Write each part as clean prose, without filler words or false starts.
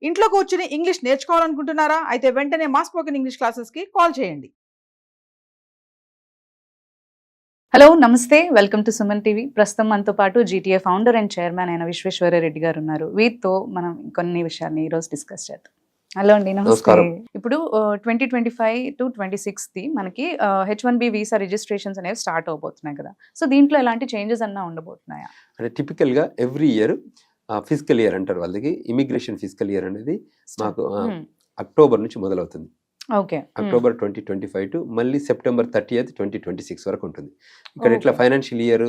ఇంట్లో కూర్చుని ఇంగ్లీష్ నేర్చుకోవాలనుకుంటున్నారా? అయితే వెంటనే మా స్పోకెన్ ఇంగ్లీష్ క్లాసెస్‌కి కాల్ చేయండి. హలో నమస్తే వెల్కమ్ టు సుమన్ టీవీ. ప్రస్తుతం మనతో పాటు జీటీఏ ఫౌండర్ అండ్ చైర్మన్ అయిన విశ్వేశ్వరరెడ్డి గారు ఉన్నారు. వీరితో మనం కొన్ని విషయాన్ని ఈరోజు డిస్కస్ చేద్దాం. హలో అండి, నమస్తే. నమస్కారం. ఇప్పుడు 2025 to 26 మనకి H1B వీసా రిజిస్ట్రేషన్స్ అనేవి స్టార్ట్ అవబోతున్నాయి కదా. సో దీంట్లో ఎలాంటి చేంజెస్ అన్నా ఉండబోతున్నాయా? అంటే టిపికల్గా ఎవ్రీ ఇయర్ ఫిజికల్ ఇయర్ అంటారు వాళ్ళకి. ఇమిగ్రేషన్ ఫిజికల్ ఇయర్ అనేది మాకు అక్టోబర్ నుంచి మొదలవుతుంది. ఓకే, అక్టోబర్ 2025 టు మళ్ళీ సెప్టెంబర్ 30th 2026 వరకు ఉంటుంది. ఇక్కడ ఇట్లా financial year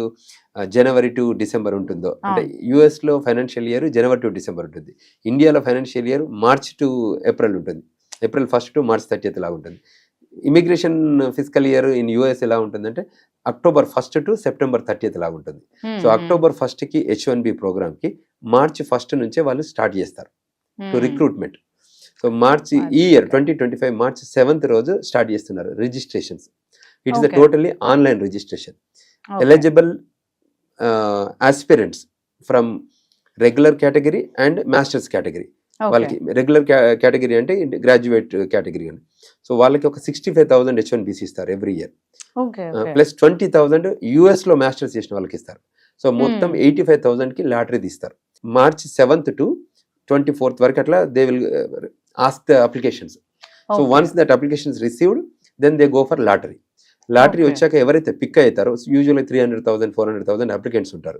January to December ఉంటుందో, అంటే US లో financial year January to December ఉంటుంది. ఇండియాలో financial year March to April ఉంటుంది. April 1st to March 30th లాగా ఉంటుంది. Immigration physical year in US ఎలా ఉంటుందంటే October 1st to September 30th లాగా ఉంటుంది. సో అక్టోబర్ 1st H1B ప్రోగ్రామ్కి మార్చ్ 1st నుంచే వాళ్ళు స్టార్ట్ చేస్తారు టు రిక్రూట్మెంట్. సో మార్చ్ ఈ ఇయర్ 2025 మార్చ్ 7th రోజు స్టార్ట్ చేస్తున్నారు registrations. It is totally online registration. Eligible aspirants from regular category and masters category. వాళ్ళకి రెగ్యులర్ కేటగిరీ అంటే graduate category అని. సో వాళ్ళకి ఒక 65,000 H1BC ఇస్తారు ఎవ్రీ ఇయర్. ప్లస్ 20,000 US లో మాస్టర్స్ చేసిన వాళ్ళకి ఇస్తారు. సో మొత్తం 85,000కి లాటరీ తీస్తారు. మార్చ్ 7th టు 24th వరకు అట్లా they will ask the applications. So once that applications received then they go for lottery. Lottery వచ్చాక ఎవరైతే పిక్ అవుతారో యూజువల్లీ 300,000 400,000 అప్లికెంట్స్ ఉంటారు.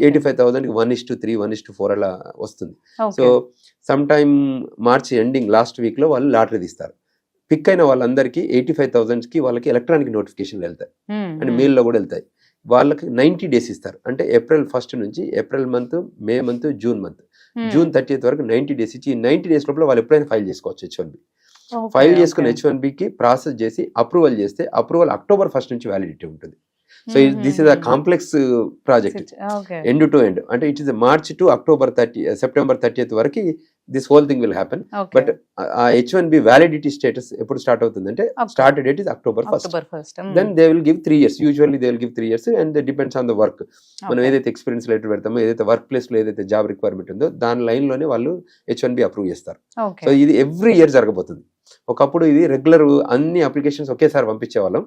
85,000కి 1:3 1:4 అలా వస్తుంది. So some time March ending last week లో వాళ్ళు లాటరీ తీస్తారు. పిక్ అయిన వాళ్ళందరికీ 85,000కి వాళ్ళకి ఎలక్ట్రానిక్ నోటిఫికేషన్లు వెళ్తాయి అండ్ మెయిల్లో కూడా వెళ్తాయి. వాళ్ళకి 90 days ఇస్తారు. అంటే ఏప్రిల్ 1st నుంచి April month, May month, June month, June 30th వరకు 90 days ఇచ్చి 90 days లోపల వాళ్ళు ఎప్పుడైనా ఫైల్ చేసుకోవచ్చు. H1B ఫైల్ చేసుకున్న H1Bకి ప్రాసెస్ చేసి అప్రూవల్ చేస్తే అప్రూవల్ అక్టోబర్ 1st నుంచి వ్యాలిడిటీ ఉంటుంది. So this is a complex project end to end. అంటే it is March to September 30th వరకు this whole thing will happen. But ఆ H1B వ్యాలిడిటీ స్టేటస్ ఎప్పుడు స్టార్ట్ అవుతుందంటే start date is October 1st. Then they will give 3 years. Usually they will give 3 years and depends on the work. మనం ఏదైతే experience letter పెడతామో, ఏదైతే work place లో ఏదైతే job requirement ఉందో దాని లైన్ లోనే వాళ్ళు H1B అప్రూవ్ చేస్తారు. సో ఇది ఎవ్రీ ఇయర్ జరగబోతుంది. ఒకప్పుడు ఇది రెగ్యులర్ అన్ని అప్లికేషన్స్ ఒకేసారి పంపించేవాళ్ళం.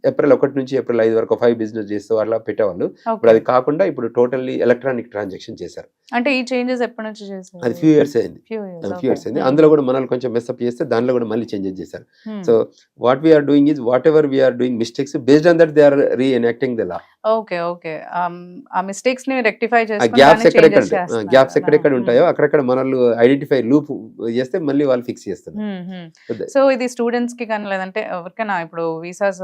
ఏప్రిల్ 1 నుంచి ఏప్రిల్ 5 వరకు 5 బిజినెస్ చేస్తూ అట్లా పెట్టేవాళ్ళు. ఇప్పుడు అది కాకుండా ఇప్పుడు టోటల్లీ ఎలక్ట్రానిక్ ట్రాన్సాక్షన్ చేశారు. అంటే ఈ చేంజెస్ ఎప్పటి నుంచి చేశారు? అది ఫ్యూ ఇయర్స్ అయింది. అందులో కూడా మనల్ని కొంచెం మెస్అప్ చేస్తే దానిలో కూడా మళ్ళీ చేంజెస్ చేశారు. So what we are doing is whatever we are doing mistakes based on that they are reenacting the law. Okay, ఆ మిస్టేక్స్ ని రెక్టిఫై చేసి గ్యాప్స్ ఎక్కడెక్కడ ఉంటాయో అక్కడక్కడ మనల్ని ఐడెంటిఫై లూప్ చేస్తే మళ్ళీ వాళ్ళు ఫిక్స్ చేస్తారు. సో ఇది స్టూడెంట్స్ కి కానీ లేదంటే ఎవరికైనా ఇప్పుడు వీసాస్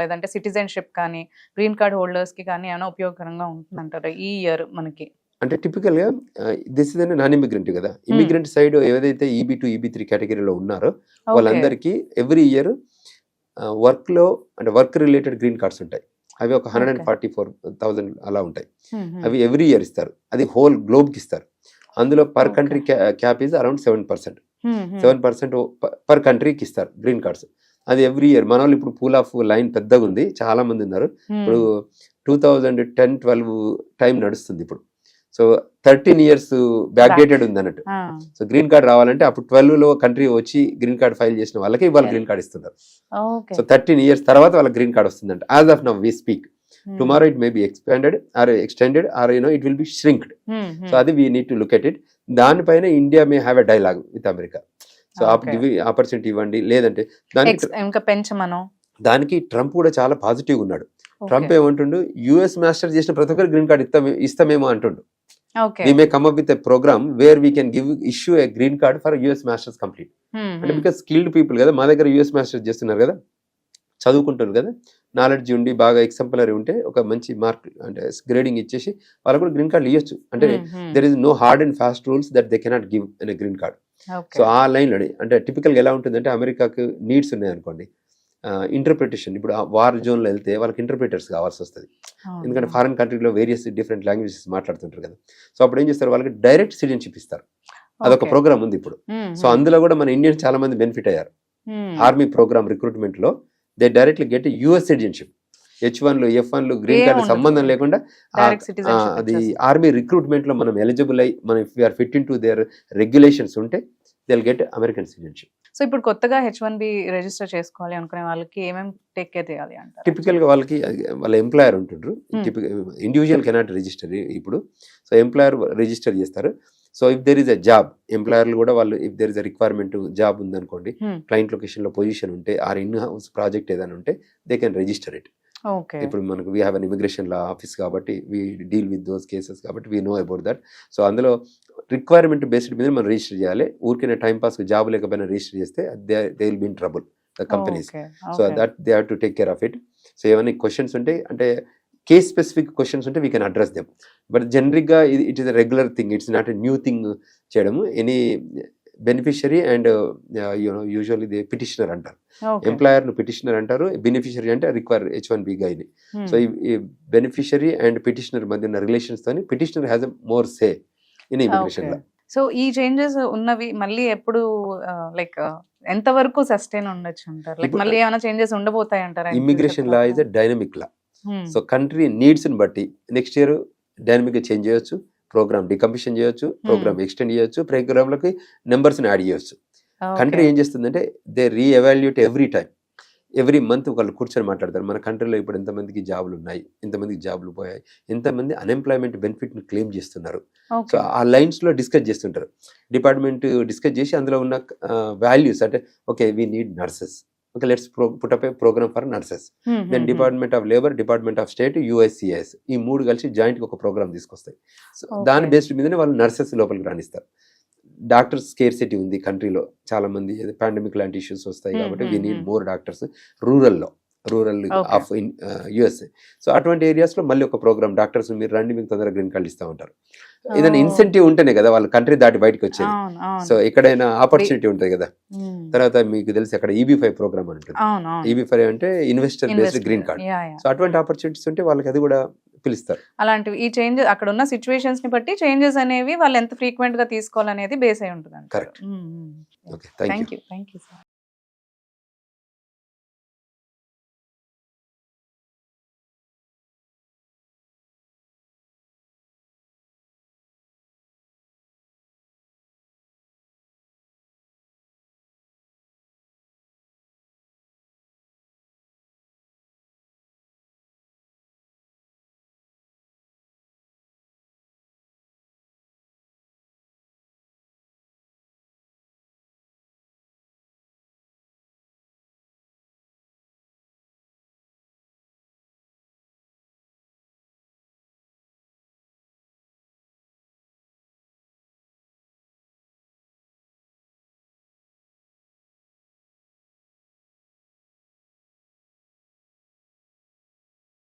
లేదంటే సిటిజన్షిప్ కానీ గ్రీన్ కార్డ్ హోల్డర్స్ కి కానీ ఏమైనా ఉపయోగకరంగా ఉంటుందంటారు ఈ ఇయర్ మనకి? అంటే టిపికల్ గా దిస్ ఇస్ నాన్ ఇమిగ్రెంట్ కదా. ఇమిగ్రెంట్ సైడ్ ఏదైతే EB2 EB3 కేటగిరీలో ఉన్నారో వాళ్ళందరికీ ఎవ్రీ ఇయర్ వర్క్ లో అంటే వర్క్ రిలేటెడ్ గ్రీన్ కార్డ్స్ ఉంటాయి. అవి ఒక 144,000 అలా ఉంటాయి. అవి ఎవ్రీ ఇయర్ ఇస్తారు. అది హోల్ గ్లోబ్ కి ఇస్తారు. అందులో per country cap is around 7% per కంట్రీకి ఇస్తారు గ్రీన్ కార్డ్స్. అది ఎవ్రీ ఇయర్. మన వాళ్ళు ఇప్పుడు పూల్ ఆఫ్ లైన్ పెద్దగా ఉంది, చాలా మంది ఉన్నారు. ఇప్పుడు 2010-12 టైం నడుస్తుంది ఇప్పుడు. సో 13 years బ్యాక్ డేటెడ్ ఉంది అన్నట్టు. సో గ్రీన్ కార్డ్ రావాలంటే అప్పుడు 12 లో కంట్రీ వచ్చి గ్రీన్ కార్డ్ ఫైల్ చేసిన వాళ్ళకి ఇవాళ గ్రీన్ కార్డ్ ఇస్తున్నారు. సో 13 years తర్వాత వాళ్ళ గ్రీన్ కార్డ్ వస్తుందంట. As of now we speak. Tomorrow it may be expanded or extended or it will be shrinked. So అది we need to look at it. దానిపైన India may have a dialogue with America. So opportunity ఇవ్వండి, లేదంటే దానికి Trump కూడా చాలా positive ఉన్నాడు. Trump ఏమంటుండు, US master చేసిన ప్రతి ఒక్కరు గ్రీన్ కార్డ్ ఇస్తామేమో అంటుండు. We may come up with a program where we can issue a green card for US masters complete. అంటే బికాస్ స్కిల్డ్ పీపుల్ కదా, మా దగ్గర US మాస్టర్స్ చేస్తున్నారు కదా, చదువుకుంటారు కదా, నాలెడ్జ్ ఉండి బాగా ఎగ్జాంపులరీ ఉంటే ఒక మంచి మార్క్ అంటే గ్రేడింగ్ ఇచ్చేసి వాళ్ళకు కూడా గ్రీన్ కార్డ్ ఇవ్వచ్చు. అంటే there is no hard and fast rules that they cannot give in a green card. So ఆ లైన్లో అంటే టిపికల్గా ఎలా ఉంటుందంటే అమెరికాకు నీడ్స్ ఉన్నాయి అనుకోండి, ఇంటర్ప్రిటేషన్. ఇప్పుడు వార్ జోన్లో వెళ్తే వాళ్ళకి ఇంటర్ప్రిటర్స్ కావాల్సి వస్తుంది. ఎందుకంటే ఫారెన్ కంట్రీలో వేరియస్ డిఫరెంట్ లాంగ్వేజెస్ మాట్లాడుతుంటారు కదా. సో అప్పుడు ఏం చేస్తారు, వాళ్ళకి డైరెక్ట్ సిటిజన్షిప్ ఇస్తారు. అదొక ప్రోగ్రామ్ ఉంది ఇప్పుడు. సో అందులో కూడా మన ఇండియన్స్ చాలా మంది బెనిఫిట్ అయ్యారు. ఆర్మీ ప్రోగ్రామ్ రిక్రూట్మెంట్ లో they directly get US citizenship. H1లు F1లు గ్రీన్ ఏం కార్డు ఉండదు. సంబంధం లేకుండా డైరెక్ట్ సిటిజన్షిప్ అది ఆర్మీ రిక్రూట్మెంట్ లో మనం ఎలిజిబుల్ అయ్యి మనం if we are fit in to their regulations ఉంటే they will get American citizenship. So ఇప్పుడు కొత్తగా H1B రిజిస్టర్ చేసుకోవాలి అనుకునే వాళ్ళకి ఏమేమి టేక్ కేర్ చేయాలి అంటారు? టిపికల్ గా వాళ్ళకి వాళ్ళ ఎంప్లాయర్ ఉంటుండ్రు, ఇండివిజువల్ కెనాట్ రిజిస్టర్ ఇప్పుడు. సో ఎంప్లాయర్ రిజిస్టర్ చేస్తారు. So if there is a job, ఎంప్లాయర్లు కూడా వాళ్ళు if there is a requirement job ఉందనుకోండి, క్లయింట్ లొకేషన్ లో పొజిషన్ ఉంటే ఆర్ ఇన్ హౌస్ ప్రాజెక్ట్ ఏదైనా ఉంటే they can register it. Okay. ఇప్పుడు మనకు we have an immigration law office కాబట్టి we deal with those cases కాబట్టి we know about that. So అందులో రిక్వైర్మెంట్ బేస్డ్ మీద మనం రిజిస్టర్ చేయాలి. ఊరికే టైం పాస్ జాబ్ లేకపోయినా రిజిస్టర్ చేస్తే they will be in trouble the companies. So that they have to take care of it. So ఏమైనా questions ఉంటే అంటే కేస్ స్పెసిఫిక్ క్వశ్చన్స్ ఉంటే we can address them. But generic గా it is a regular thing, it's not a new thing చేయడము. Any beneficiary and usually they petitioner అంటారు, employer ను petitioner అంటారు, beneficiary అంటే రిక్వైర్ H1B గైని. సో ఈ beneficiary and petitioner మధ్య ఉన్న రిలేషన్స్ తోని petitioner has more say in immigration law. So ఈ చేంజెస్ ఉన్నవి మళ్ళీ ఎప్పుడు లైక్ ఎంత వరకు సస్టైన్ ఉండొచ్చు అంటారు? లైక్ మళ్ళీ ఏమైనా చేంజెస్ ఉండబోతాయి అంటారా? Immigration law is a dynamic law. So country needs ని బట్టి నెక్స్ట్ ఇయర్ డైనమిక్ గా చేంజ్ చేయొచ్చు, ప్రోగ్రామ్ డికంప్లీషన్ చేయొచ్చు, ప్రోగ్రామ్ ఎక్స్టెండ్ చేయొచ్చు, ప్రోగ్రామ్లకి నెంబర్స్ ని యాడ్ చేయొచ్చు. కంట్రీ ఏం చేస్తుందంటే దే రీఎవాల్యుయేట్ ఎవ్రీ మంత్ వాళ్ళు కూర్చొని మాట్లాడతారు. మన కంట్రీలో ఇప్పుడు ఎంతమందికి జాబులు ఉన్నాయి, ఎంతమందికి జాబులు పోయాయి, ఎంతమంది అన్ఎంప్లాయ్మెంట్ బెనిఫిట్ ని క్లెయిమ్ చేస్తున్నారు. సో ఆ లైన్స్ లో డిస్కస్ చేస్తుంటారు. డిపార్ట్మెంట్ డిస్కస్ చేసి అందులో ఉన్న వాల్యూస్ అంటే okay we need nurses, okay let's put up a program for nurses. Then department of labour, department of state, USCIS ఈ మూడు కలిసి జాయింట్ గా ఒక ప్రోగ్రామ్ తీసుకొస్తాయి. సో దాని బేస్డ్ మీదనే వాళ్ళు నర్సెస్ లోపలికి రాణిస్తారు. డాక్టర్స్ స్కేర్సిటీ ఉంది కంట్రీలో, చాలా మంది పాండమిక్ లాంటి ఇష్యూస్ వస్తాయి కాబట్టి we need more doctors rural of USA. So అటువంటి ఏరియాస్ లో మళ్ళీ ఒక ప్రోగ్రామ్ డాక్టర్స్ మీరు రండి మీకు తొందరగా గ్రీన్ కార్డు ఇస్తా ఉంటారు. ఏదైనా ఇన్సెంటివ్ ఉంటేనే కదా వాళ్ళు కంట్రీ దాటి బయటకు వచ్చేది. సో ఎక్కడైనా ఆపర్చునిటీ ఉంటుంది కదా. తర్వాత మీకు తెలిసి అక్కడ EB5 ప్రోగ్రామ్ అని ఉంటుంది. EB5 అంటే investor based green card. So అటువంటి ఆపర్చునిటీస్ ఉంటే వాళ్ళకి అది కూడా పిలుస్తారు. అలాంటివి ఈ చేంజెస్ అక్కడ ఉన్న సిచ్యువేషన్స్ ని బట్టి చేంజెస్ అనేవి వాళ్ళు ఎంత ఫ్రీక్వెంట్ గా తీసుకోవాలనేది బేస్ అయి ఉంటుంది. Correct. Okay, thank you. Thank you sir.